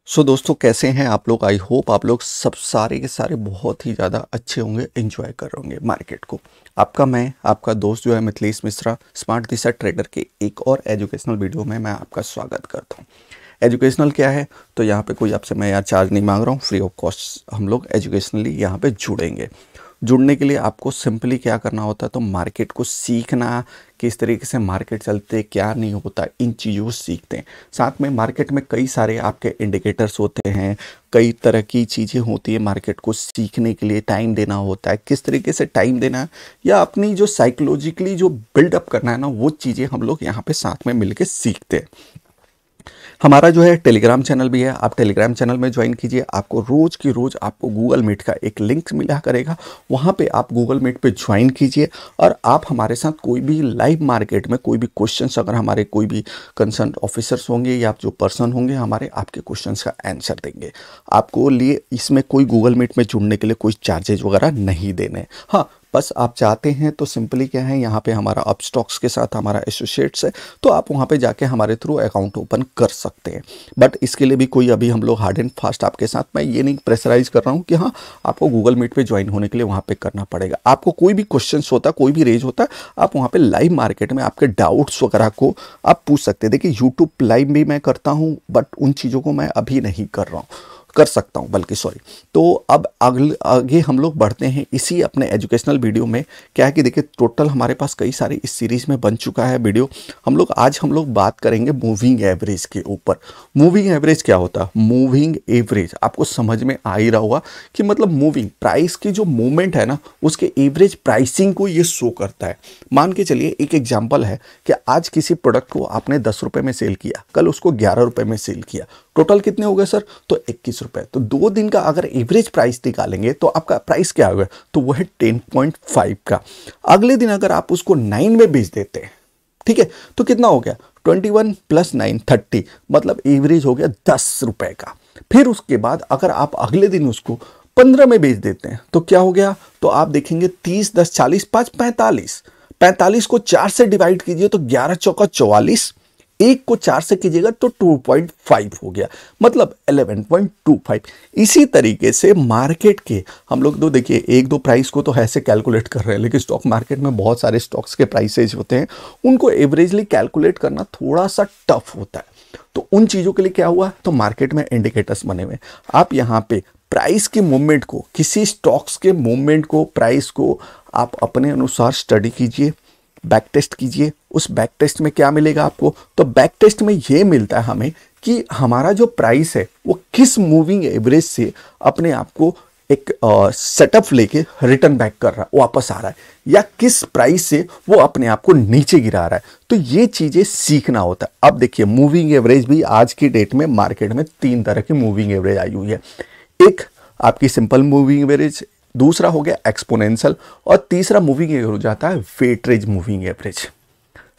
दोस्तों कैसे हैं आप लोग। आई होप आप लोग सब सारे के सारे बहुत ही ज़्यादा अच्छे होंगे, एंजॉय कर रहे होंगे मार्केट को। आपका दोस्त जो है मिथिलेश मिश्रा, स्मार्ट दिशा ट्रेडर के एक और एजुकेशनल वीडियो में मैं आपका स्वागत करता हूं। एजुकेशनल क्या है, तो यहाँ पे कोई आपसे मैं यार चार्ज नहीं मांग रहा हूँ, फ्री ऑफ कॉस्ट हम लोग एजुकेशनली यहाँ पे जुड़ेंगे। जुड़ने के लिए आपको सिंपली क्या करना होता है, तो मार्केट को सीखना, किस तरीके से मार्केट चलते, क्या नहीं होता, इन चीज़ों को सीखते हैं। साथ में मार्केट में कई सारे आपके इंडिकेटर्स होते हैं, कई तरह की चीज़ें होती है। मार्केट को सीखने के लिए टाइम देना होता है, किस तरीके से टाइम देना है या अपनी जो साइकोलॉजिकली जो बिल्डअप करना है ना, वो चीज़ें हम लोग यहाँ पे साथ में मिलके सीखते हैं। हमारा जो है टेलीग्राम चैनल भी है, आप टेलीग्राम चैनल में ज्वाइन कीजिए। आपको रोज़ की रोज़ आपको गूगल मीट का एक लिंक मिला करेगा, वहाँ पे आप गूगल मीट पे ज्वाइन कीजिए और आप हमारे साथ कोई भी लाइव मार्केट में कोई भी क्वेश्चंस, अगर हमारे कोई भी कंसर्न ऑफिसर्स होंगे या आप जो पर्सन होंगे हमारे, आपके क्वेश्चंस का आंसर देंगे। आपको लिए इसमें कोई गूगल मीट में जुड़ने के लिए कोई चार्जेज वगैरह नहीं देने। हाँ, बस आप चाहते हैं तो सिंपली क्या है, यहाँ पे हमारा अपस्टॉक्स के साथ हमारा एसोसिएट्स है, तो आप वहाँ पे जाके हमारे थ्रू अकाउंट ओपन कर सकते हैं। बट इसके लिए भी कोई अभी हम लोग हार्ड एंड फास्ट आपके साथ, मैं ये नहीं प्रेशराइज कर रहा हूँ कि हाँ आपको गूगल मीट पे ज्वाइन होने के लिए वहाँ पे करना पड़ेगा। आपको कोई भी क्वेश्चंस होता है, कोई भी रेज होता है, आप वहाँ पे लाइव मार्केट में आपके डाउट्स वगैरह को आप पूछ सकते हैं। देखिए यूट्यूब लाइव भी मैं करता हूँ, बट उन चीज़ों को मैं अभी नहीं कर रहा हूँ, कर सकता हूं बल्कि, सॉरी। तो अब आगे हम लोग बढ़ते हैं इसी अपने एजुकेशनल वीडियो में। क्या है कि देखिए टोटल हमारे पास कई सारे इस सीरीज में बन चुका है वीडियो। आज हम लोग बात करेंगे मूविंग एवरेज के ऊपर। मूविंग एवरेज क्या होता है? मूविंग एवरेज आपको समझ में आ ही रहा होगा कि मतलब मूविंग प्राइस की जो मूवमेंट है ना, उसके एवरेज प्राइसिंग को ये शो करता है। मान के चलिए एक एग्जाम्पल है कि आज किसी प्रोडक्ट को आपने 10 रुपए में सेल किया, कल उसको 11 रुपए में सेल किया, टोटल कितने हो गए सर? तो 21 रुपए। तो 2 दिन का अगर एवरेज प्राइस निकालेंगे तो आपका प्राइस क्या होगा? तो वो है 10.5 का। अगले दिन अगर आप उसको 9 में बेच देते हैं, ठीक है, तो कितना हो गया? 21 + 9 30, मतलब एवरेज हो गया 10 रुपए का। फिर उसके बाद अगर आप अगले दिन उसको 15 में बेच देते हैं तो क्या हो गया? तो आप देखेंगे 30 10 40 5 45। 45 को 4 से डिवाइड कीजिए तो 11 चौका 44, एक को 4 से कीजिएगा तो 2.5 हो गया, मतलब 11.25। इसी तरीके से मार्केट के हम लोग तो देखिए एक दो प्राइस को तो ऐसे कैलकुलेट कर रहे हैं, लेकिन स्टॉक मार्केट में बहुत सारे स्टॉक्स के प्राइसेज होते हैं, उनको एवरेजली कैलकुलेट करना थोड़ा सा टफ होता है। तो उन चीज़ों के लिए क्या हुआ, तो मार्केट में इंडिकेटर्स बने हुए। आप यहाँ पे प्राइस के मूवमेंट को, किसी स्टॉक्स के मूवमेंट को, प्राइस को आप अपने अनुसार स्टडी कीजिए, बैक टेस्ट कीजिए। उस बैक टेस्ट में क्या मिलेगा आपको? तो बैक टेस्ट में ये मिलता है हमें कि हमारा जो प्राइस है वो किस मूविंग एवरेज से अपने आप को एक सेटअप लेके रिटर्न बैक कर रहा है, वापस आ रहा है, या किस प्राइस से वो अपने आप को नीचे गिरा रहा है। तो ये चीजें सीखना होता है। अब देखिए मूविंग एवरेज भी आज की डेट में मार्केट में 3 तरह की मूविंग एवरेज आई हुई है। एक आपकी सिंपल मूविंग एवरेज, दूसरा हो गया एक्सपोनेंशियल, और तीसरा मूविंग एवरेज हो जाता है वेटेज मूविंग एवरेज।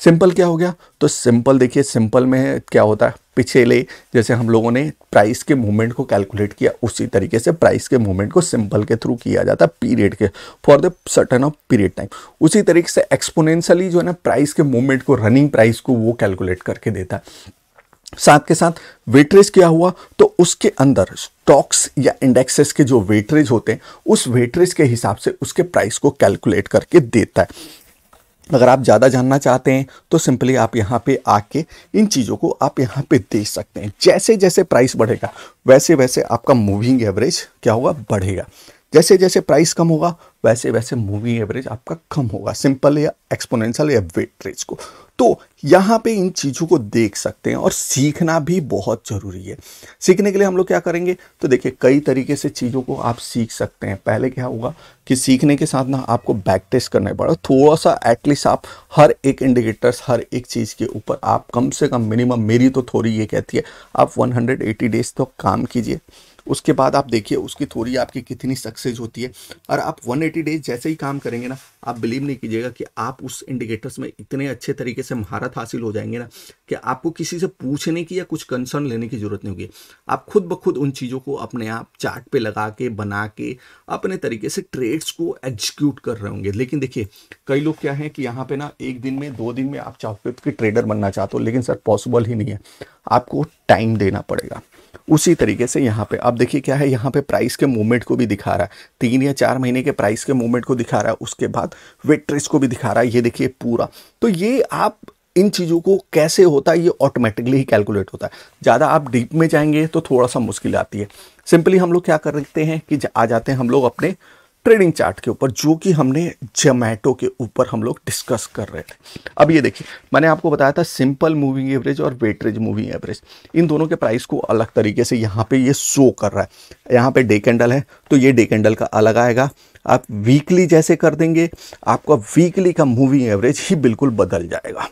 सिंपल क्या हो गया? तो सिंपल देखिए, सिंपल में क्या होता है, पिछले जैसे हम लोगों ने प्राइस के मूवमेंट को कैलकुलेट किया, उसी तरीके से प्राइस के मूवमेंट को सिंपल के थ्रू किया जाता है, पीरियड के, for the certain of period time. उसी तरीके से एक्सपोनेंशियली जो है ना, प्राइस के मूवमेंट को, रनिंग प्राइस को वो कैलकुलेट करके देता है। साथ के साथ वेटरेज क्या हुआ, तो उसके अंदर स्टॉक्स या इंडेक्सेस के जो वेटरेज होते हैं, उस वेटरेज के हिसाब से उसके प्राइस को कैलकुलेट करके देता है। अगर आप ज़्यादा जानना चाहते हैं तो सिंपली आप यहाँ पे आके इन चीज़ों को आप यहाँ पे देख सकते हैं। जैसे जैसे प्राइस बढ़ेगा वैसे वैसे आपका मूविंग एवरेज क्या होगा? बढ़ेगा। जैसे जैसे प्राइस कम होगा वैसे वैसे मूविंग एवरेज आपका कम होगा, सिंपल या एक्सपोनेंशियल या वेटरेज को। तो यहाँ पे इन चीज़ों को देख सकते हैं और सीखना भी बहुत ज़रूरी है। सीखने के लिए हम लोग क्या करेंगे, तो देखिए कई तरीके से चीज़ों को आप सीख सकते हैं। पहले क्या होगा कि सीखने के साथ ना आपको बैक टेस्ट करना पड़ेगा थोड़ा सा, एटलीस्ट आप हर एक इंडिकेटर्स, हर एक चीज़ के ऊपर आप कम से कम मिनिमम, मेरी तो थोड़ी ये कहती है, आप 180 डेज तो काम कीजिए। उसके बाद आप देखिए उसकी थोड़ी आपकी कितनी सक्सेस होती है। और आप 180 डेज जैसे ही काम करेंगे ना, आप बिलीव नहीं कीजिएगा कि आप उस इंडिकेटर्स में इतने अच्छे तरीके से महारत हासिल हो जाएंगे ना, कि आपको किसी से पूछने की या कुछ कंसर्न लेने की जरूरत नहीं होगी। आप खुद ब खुद उन चीज़ों को अपने आप चार्ट पे लगा के, बना के, अपने तरीके से ट्रेड्स को एग्जीक्यूट कर रहे होंगे। लेकिन देखिए कई लोग क्या है कि यहाँ पे ना 1 दिन में, 2 दिन में आप चाहते हो कि ट्रेडर बनना चाहते हो, लेकिन सर पॉसिबल ही नहीं है। आपको टाइम देना पड़ेगा। उसी तरीके से यहाँ पे आप देखिए क्या है, यहाँ पे प्राइस के मूवमेंट को भी दिखा रहा है, 3 या 4 महीने के प्राइस के मूवमेंट को दिखा रहा है, उसके बाद वेट ट्रेस को भी दिखा रहा है, ये देखिए पूरा। तो ये आप इन चीज़ों को कैसे होता है, ये ऑटोमेटिकली ही कैलकुलेट होता है। ज़्यादा आप डीप में जाएंगे तो थोड़ा सा मुश्किल आती है। सिंपली हम लोग क्या करते हैं कि आ जाते हैं हम लोग अपने ट्रेडिंग चार्ट के ऊपर, जो कि हमने जोमैटो के ऊपर हम लोग डिस्कस कर रहे थे। अब ये देखिए, मैंने आपको बताया था सिंपल मूविंग एवरेज और वेटेज मूविंग एवरेज, इन दोनों के प्राइस को अलग तरीके से यहाँ पे ये शो कर रहा है। यहाँ पे डे कैंडल है तो ये डे कैंडल का अलग आएगा। आप वीकली जैसे कर देंगे, आपका वीकली का मूविंग एवरेज ही बिल्कुल बदल जाएगा।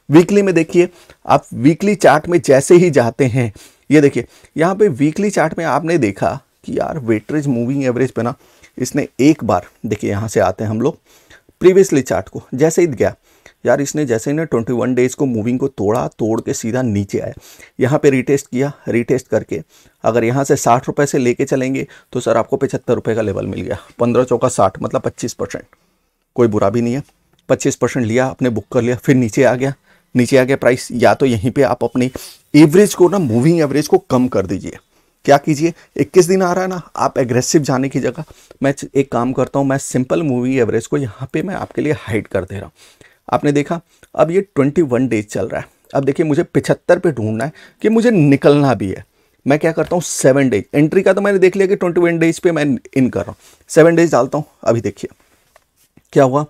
वीकली में देखिए, आप वीकली चार्ट में जैसे ही जाते हैं, ये देखिए यहाँ पे वीकली चार्ट में आपने देखा कि यार वेटेज मूविंग एवरेज पे ना इसने एक बार, देखिए यहाँ से आते हैं हम लोग प्रीवियसली चार्ट को, जैसे ही गया यार इसने, जैसे ही ना 21 डेज को मूविंग को तोड़ के सीधा नीचे आया, यहाँ पे रिटेस्ट किया, रिटेस्ट करके अगर यहाँ से 60 रुपये से लेके चलेंगे तो सर आपको 75 रुपये का लेवल मिल गया। 15 चौका 60 मतलब 25%, कोई बुरा भी नहीं है। 25% लिया आपने, बुक कर लिया, फिर नीचे आ गया, नीचे आ गया प्राइस। या तो यहीं पे आप अपनी एवरेज को ना, मूविंग एवरेज को कम कर दीजिए। क्या कीजिए, 21 दिन आ रहा है ना, आप एग्रेसिव जाने की जगह मैं एक काम करता हूं, मैं सिंपल मूविंग एवरेज को यहाँ पे मैं आपके लिए हाइड कर दे रहा हूँ। आपने देखा अब ये 21 डेज चल रहा है। अब देखिए मुझे 75 पे ढूंढना है कि मुझे निकलना भी है। मैं क्या करता हूँ, 7 डेज एंट्री का तो मैंने देख लिया कि 21 डेज पे मैं इन कर रहा हूँ, 7 डेज डालता हूँ। अभी देखिए क्या हुआ,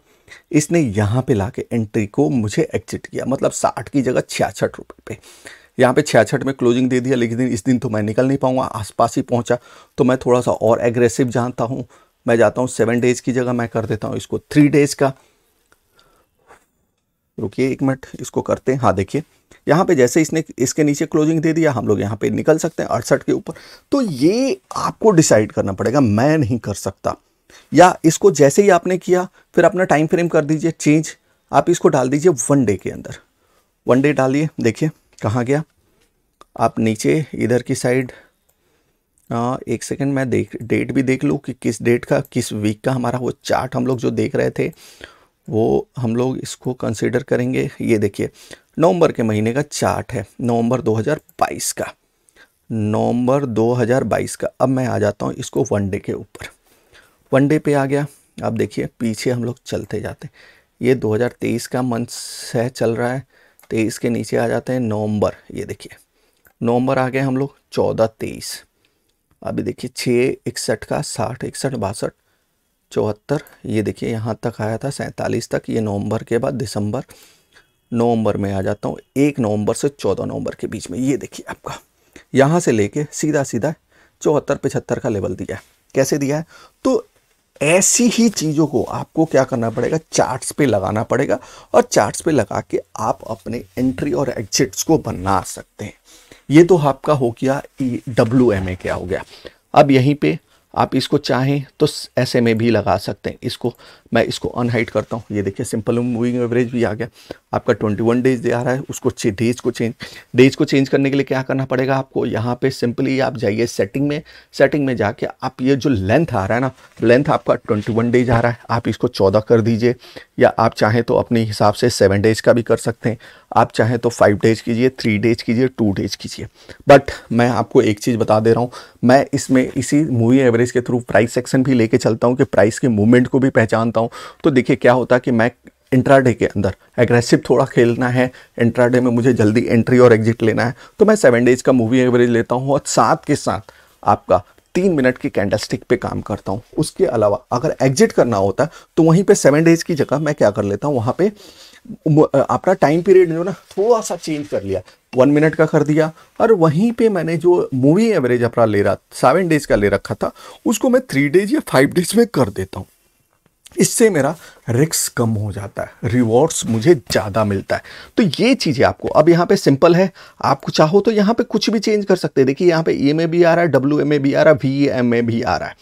इसने यहाँ पे लाके एंट्री को मुझे एग्जिट किया, मतलब 60 की जगह 66 रुपये पे। यहाँ पे 66 में क्लोजिंग दे दिया, लेकिन इस दिन तो मैं निकल नहीं पाऊंगा, आसपास ही पहुंचा। तो मैं थोड़ा सा और एग्रेसिव जानता हूँ, मैं जाता हूँ 7 डेज की जगह मैं कर देता हूँ इसको 3 डेज का। रुकिए 1 मिनट, इसको करते हैं। हाँ देखिए यहाँ पे जैसे इसने इसके नीचे क्लोजिंग दे दिया, हम लोग यहाँ पे निकल सकते हैं 68 के ऊपर। तो ये आपको डिसाइड करना पड़ेगा, मैं नहीं कर सकता। या इसको जैसे ही आपने किया, फिर अपना टाइम फ्रेम कर दीजिए चेंज, आप इसको डाल दीजिए 1 डे के अंदर। 1 डे डालिए, देखिए कहाँ गया, आप नीचे इधर की साइड। 1 सेकेंड मैं डेट भी देख लूँ कि किस डेट का, किस वीक का हमारा वो चार्ट हम लोग जो देख रहे थे वो हम लोग इसको कंसीडर करेंगे। ये देखिए नवंबर के महीने का चार्ट है, नवंबर 2022 का, नवंबर 2022 का। अब मैं आ जाता हूँ इसको 1 डे के ऊपर। 1 डे पे आ गया। अब देखिए पीछे हम लोग चलते जाते हैं, ये 2023 का मंथ है चल रहा है, 23 के नीचे आ जाते हैं नवंबर। ये देखिए नवंबर आ गए हम लोग 14-23। अभी देखिए 6-61 का 60, 61, 62, 74, ये देखिए यहाँ तक आया था 47 तक। ये नवंबर के बाद दिसंबर, नवंबर में आ जाता हूँ 1 नवंबर से 14 नवंबर के बीच में। ये देखिए आपका यहाँ से लेके सीधा सीधा 74-75 का लेवल दिया है। कैसे दिया है, तो ऐसी ही चीज़ों को आपको क्या करना पड़ेगा, चार्ट्स पे लगाना पड़ेगा, और चार्ट्स पे लगा के आप अपने एंट्री और एग्जिट्स को बना सकते हैं। ये तो आपका हो गया WMA क्या हो गया। अब यहीं पे आप इसको चाहें तो ऐसे में भी लगा सकते हैं। इसको मैं इसको अनहाइड करता हूँ, ये देखिए सिंपल मूविंग एवरेज भी आ गया आपका 21 डेज दे आ रहा है। उसको डेज को चेंज करने के लिए क्या करना पड़ेगा आपको, यहाँ पे सिंपली आप जाइए सेटिंग में जाके आप ये जो लेंथ आ रहा है ना, लेंथ आपका 21 डेज आ रहा है, आप इसको 14 कर दीजिए। या आप चाहें तो अपने हिसाब से 7 डेज का भी कर सकते हैं, आप चाहें तो 5 डेज कीजिए, 3 डेज कीजिए, 2 डेज कीजिए। बट मैं आपको एक चीज़ बता दे रहा हूँ, मैं इसमें इसी मूवी एवरेज के थ्रू प्राइस सेक्शन भी लेके चलता हूँ कि प्राइस के मूवमेंट को भी पहचानता हूँ। तो देखिए क्या होता है कि मैं इंट्राडे के अंदर एग्रेसिव थोड़ा खेलना है, इंट्राडे में मुझे जल्दी एंट्री और एग्जिट लेना है, तो मैं 7 डेज का मूवी एवरेज लेता हूँ और साथ के साथ आपका 3 मिनट की कैंडलस्टिक पे काम करता हूँ। उसके अलावा अगर एग्जिट करना होता है तो वहीं पे 7 डेज की जगह मैं क्या कर लेता हूँ, वहाँ पे अपना टाइम पीरियड जो ना थोड़ा सा चेंज कर लिया, 1 मिनट का कर दिया, और वहीं पे मैंने जो मूवी एवरेज अपना ले रहा 7 डेज का ले रखा था उसको मैं 3 डेज या 5 डेज में कर देता हूँ। इससे मेरा रिस्क कम हो जाता है, रिवॉर्ड्स मुझे ज़्यादा मिलता है। तो ये चीज़ें आपको अब यहाँ पे सिंपल है, आपको चाहो तो यहाँ पे कुछ भी चेंज कर सकते हैं। देखिए यहाँ पे EMA भी आ रहा है, WMA भी आ रहा है, VMA भी आ रहा है।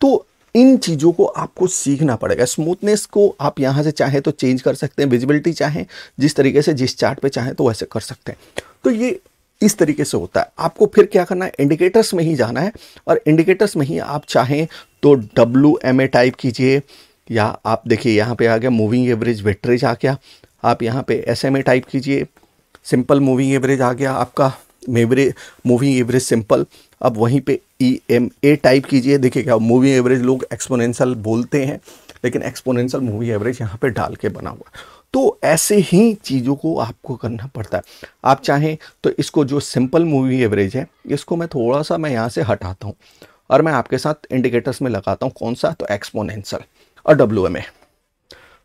तो इन चीज़ों को आपको सीखना पड़ेगा। स्मूथनेस को आप यहाँ से चाहें तो चेंज कर सकते हैं, विजिबिलिटी चाहें जिस तरीके से जिस चार्ट पे चाहें तो वैसे कर सकते हैं। तो ये इस तरीके से होता है। आपको फिर क्या करना है, इंडिकेटर्स में ही जाना है, और इंडिकेटर्स में ही आप चाहें तो WMA टाइप कीजिए, या आप देखिए यहाँ पे आ गया मूविंग एवरेज वेटेज आ गया, आप यहाँ पे SMA टाइप कीजिए, सिंपल मूविंग एवरेज आ गया आपका, मूविंग एवरेज सिंपल, अब वहीं पे EMA टाइप कीजिए। देखिए क्या मूविंग एवरेज लोग एक्सपोनेंशियल बोलते हैं, लेकिन एक्सपोनेंशियल मूविंग एवरेज यहाँ पे डाल के बना हुआ है। तो ऐसे ही चीज़ों को आपको करना पड़ता है। आप चाहें तो इसको जो सिंपल मूविंग एवरेज है इसको मैं थोड़ा सा यहाँ से हटाता हूँ और मैं आपके साथ इंडिकेटर्स में लगाता हूँ। कौन सा? तो एक्सपोनेंशियल और WMA।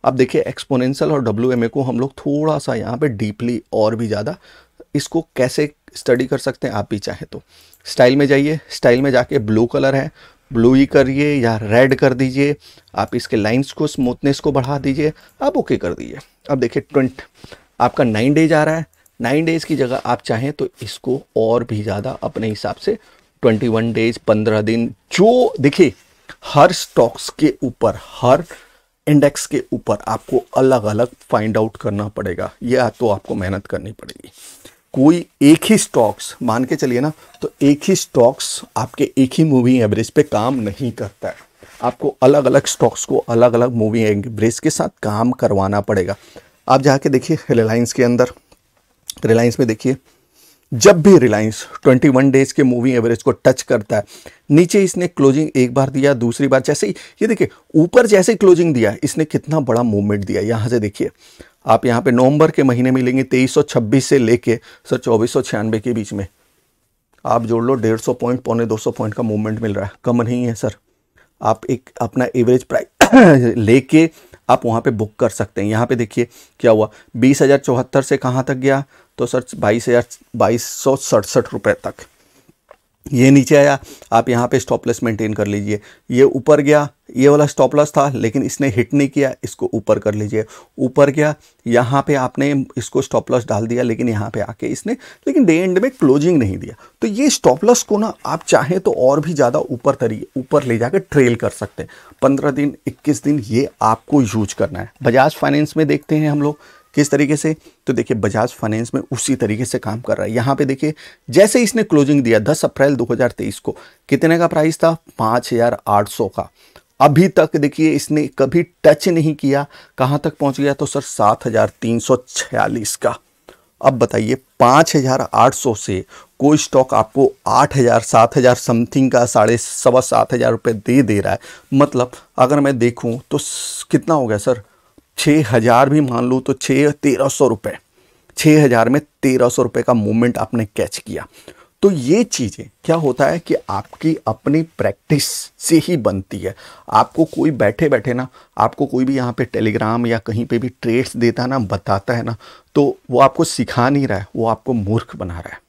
अब देखिए एक्सपोनेंशियल और WMA को हम लोग थोड़ा सा यहाँ पे डीपली और भी ज़्यादा इसको कैसे स्टडी कर सकते हैं। आप भी चाहें तो स्टाइल में जाइए, स्टाइल में जाके ब्लू कलर है, ब्लू ही करिए या रेड कर दीजिए। आप इसके लाइंस को, स्मूथनेस को बढ़ा दीजिए, आप ओके कर दीजिए। अब देखिए 20 आपका 9 डेज आ रहा है। 9 डेज की जगह आप चाहें तो इसको और भी ज़्यादा अपने हिसाब से 21 डेज, 15 दिन, जो देखिए हर स्टॉक्स के ऊपर, हर इंडेक्स के ऊपर आपको अलग अलग फाइंड आउट करना पड़ेगा। यह तो आपको मेहनत करनी पड़ेगी। कोई एक ही स्टॉक्स मान के चलिए ना, तो एक ही स्टॉक्स आपके एक ही मूविंग एवरेज पे काम नहीं करता है। आपको अलग अलग स्टॉक्स को अलग अलग मूविंग एवरेज के साथ काम करवाना पड़ेगा। आप जाके देखिए रिलायंस के अंदर, रिलायंस में देखिए जब भी रिलायंस 21 डेज के मूविंग एवरेज को टच करता है, नीचे इसने क्लोजिंग एक बार दिया, दूसरी बार जैसे ही ये देखिए ऊपर जैसे ही क्लोजिंग दिया, इसने कितना बड़ा मूवमेंट दिया। यहाँ से देखिए आप यहाँ पे नवंबर के महीने में लेंगे 2326 से लेके सर 2496 के बीच में आप जोड़ लो 150 पॉइंट, पौने 200 पॉइंट का मूवमेंट मिल रहा है। कम नहीं है सर। आप एक अपना एवरेज प्राइस लेके आप वहाँ पे बुक कर सकते हैं। यहाँ पे देखिए क्या हुआ, 20,074 से कहाँ तक गया, तो सर 22,267 रुपये तक ये नीचे आया। आप यहाँ पे स्टॉप लॉस मेंटेन कर लीजिए। ये ऊपर गया, ये वाला स्टॉप लॉस था लेकिन इसने हिट नहीं किया, इसको ऊपर कर लीजिए। ऊपर गया, यहाँ पे आपने इसको स्टॉप लॉस डाल दिया, लेकिन यहाँ पे आके इसने लेकिन डे एंड में क्लोजिंग नहीं दिया। तो ये स्टॉप लॉस को ना आप चाहें तो और भी ज़्यादा ऊपर ले जाकर ट्रेल कर सकते हैं। 15 दिन 21 दिन ये आपको यूज करना है। बजाज फाइनेंस में देखते हैं हम लोग किस तरीके से, तो देखिए बजाज फाइनेंस में उसी तरीके से काम कर रहा है। यहाँ पे देखिए जैसे इसने क्लोजिंग दिया 10 अप्रैल 2023 को, कितने का प्राइस था, 5,800 का। अभी तक देखिए इसने कभी टच नहीं किया, कहाँ तक पहुँच गया, तो सर 7,346 का। अब बताइए 5,800 से कोई स्टॉक आपको 8,000 7,000 समथिंग का 7,500 रुपये दे रहा है। मतलब अगर मैं देखूँ तो कितना हो गया सर, 6,000 भी मान लो तो 1,300 रुपये, 6,000 में 1,300 रुपये का मूवमेंट आपने कैच किया। तो ये चीज़ें क्या होता है कि आपकी अपनी प्रैक्टिस से ही बनती है। आपको कोई बैठे बैठे ना, आपको कोई भी यहाँ पे टेलीग्राम या कहीं पे भी ट्रेड्स देता ना, बताता है ना, तो वो आपको सिखा नहीं रहा है, वो आपको मूर्ख बना रहा है।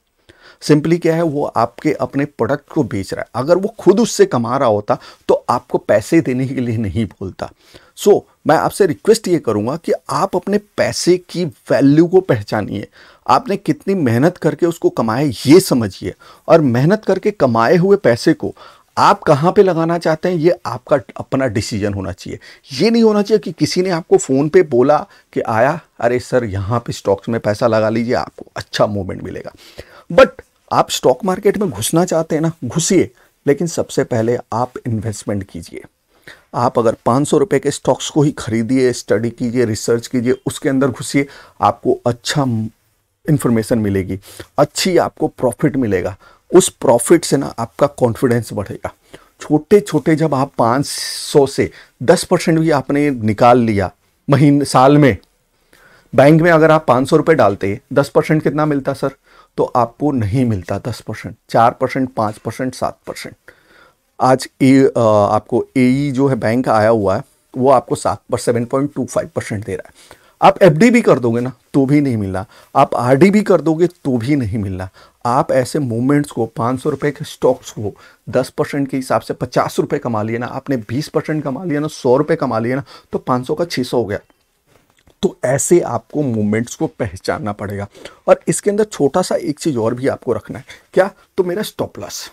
सिंपली क्या है, वो आपके अपने प्रोडक्ट को बेच रहा है। अगर वो खुद उससे कमा रहा होता तो आपको पैसे देने के लिए नहीं बोलता। सो मैं आपसे रिक्वेस्ट ये करूंगा कि आप अपने पैसे की वैल्यू को पहचानिए। आपने कितनी मेहनत करके उसको कमाया ये समझिए, और मेहनत करके कमाए हुए पैसे को आप कहाँ पे लगाना चाहते हैं ये आपका अपना डिसीजन होना चाहिए। ये नहीं होना चाहिए कि किसी ने आपको फ़ोन पे बोला कि आया, अरे सर यहाँ पे स्टॉक्स में पैसा लगा लीजिए, आपको अच्छा मूवमेंट मिलेगा। बट आप स्टॉक मार्केट में घुसना चाहते हैं ना, घुसिए, लेकिन सबसे पहले आप इन्वेस्टमेंट कीजिए। आप अगर 500 रुपये के स्टॉक्स को ही खरीदिए, स्टडी कीजिए, रिसर्च कीजिए, उसके अंदर घुसिए, आपको अच्छा इंफॉर्मेशन मिलेगी, अच्छी आपको प्रॉफिट मिलेगा। उस प्रॉफिट से ना आपका कॉन्फिडेंस बढ़ेगा। छोटे छोटे जब आप 500 से 10% भी आपने निकाल लिया महीने साल में, बैंक में अगर आप 500 रुपये डालते 10% कितना मिलता सर, तो आपको नहीं मिलता 10%, 4%, 5%, 7%। आज आपको AE जो है बैंक आया हुआ है वो आपको 7.25% दे रहा है। आप FD भी कर दोगे ना तो भी नहीं मिल रहा, आप RD भी कर दोगे तो भी नहीं मिल रहा। आप ऐसे मूवमेंट्स को 500 रुपये के स्टॉक्स को 10% के हिसाब से 50 रुपये कमा लिए ना, आपने 20% कमा लिया ना, 100 रुपये कमा लिया ना, तो 500 का 600 हो गया। तो ऐसे आपको मूवमेंट्स को पहचानना पड़ेगा। और इसके अंदर छोटा सा एक चीज़ और भी आपको रखना है, क्या, तो मेरा स्टॉप लॉस,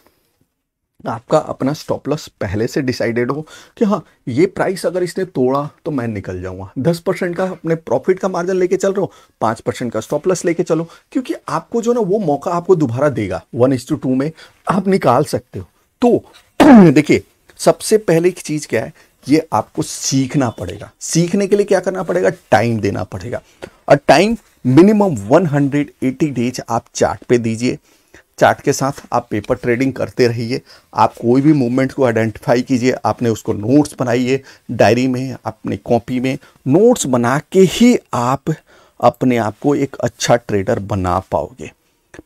आपका अपना स्टॉप लॉस पहले से डिसाइडेड हो कि हाँ ये प्राइस अगर इसने तोड़ा तो मैं निकल जाऊंगा। 10% का अपने प्रॉफिट का मार्जिन लेके चल रहा हो, 5% का स्टॉप लॉस लेके चलो, क्योंकि आपको जो ना वो मौका आपको दोबारा देगा। 1:2 में आप निकाल सकते हो। तो देखिए सबसे पहले की चीज़ क्या है, ये आपको सीखना पड़ेगा। सीखने के लिए क्या करना पड़ेगा, टाइम देना पड़ेगा। और टाइम मिनिमम 180 डेज आप चार्ट पे दीजिए। चार्ट के साथ आप पेपर ट्रेडिंग करते रहिए। आप कोई भी मूवमेंट को आइडेंटिफाई कीजिए, आपने उसको नोट्स बनाइए, डायरी में, अपनी कॉपी में नोट्स बना के ही आप अपने आप को एक अच्छा ट्रेडर बना पाओगे।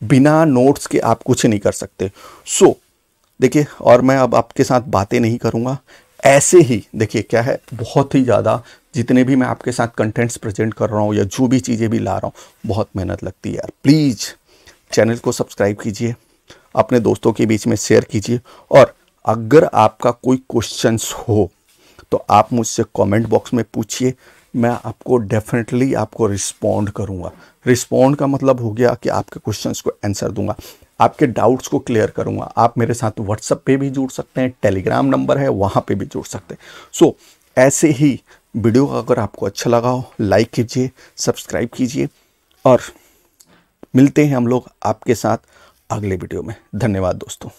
बिना नोट्स के आप कुछ नहीं कर सकते। देखिए, और मैं अब आपके साथ बातें नहीं करूँगा, ऐसे ही देखिए क्या है, बहुत ही ज़्यादा जितने भी मैं आपके साथ कंटेंट्स प्रेजेंट कर रहा हूँ या जो भी चीज़ें भी ला रहा हूँ, बहुत मेहनत लगती है यार। प्लीज़ चैनल को सब्सक्राइब कीजिए, अपने दोस्तों के बीच में शेयर कीजिए, और अगर आपका कोई क्वेश्चंस हो तो आप मुझसे कमेंट बॉक्स में पूछिए, मैं आपको डेफिनेटली आपको रिस्पॉन्ड करूँगा। रिस्पॉन्ड का मतलब हो गया कि आपके क्वेश्चंस को आंसर दूंगा, आपके डाउट्स को क्लियर करूँगा। आप मेरे साथ व्हाट्सएप पे भी जुड़ सकते हैं, टेलीग्राम नंबर है वहाँ पे भी जुड़ सकते हैं। ऐसे ही वीडियो अगर आपको अच्छा लगा हो, लाइक कीजिए, सब्सक्राइब कीजिए, और मिलते हैं हम लोग आपके साथ अगले वीडियो में। धन्यवाद दोस्तों।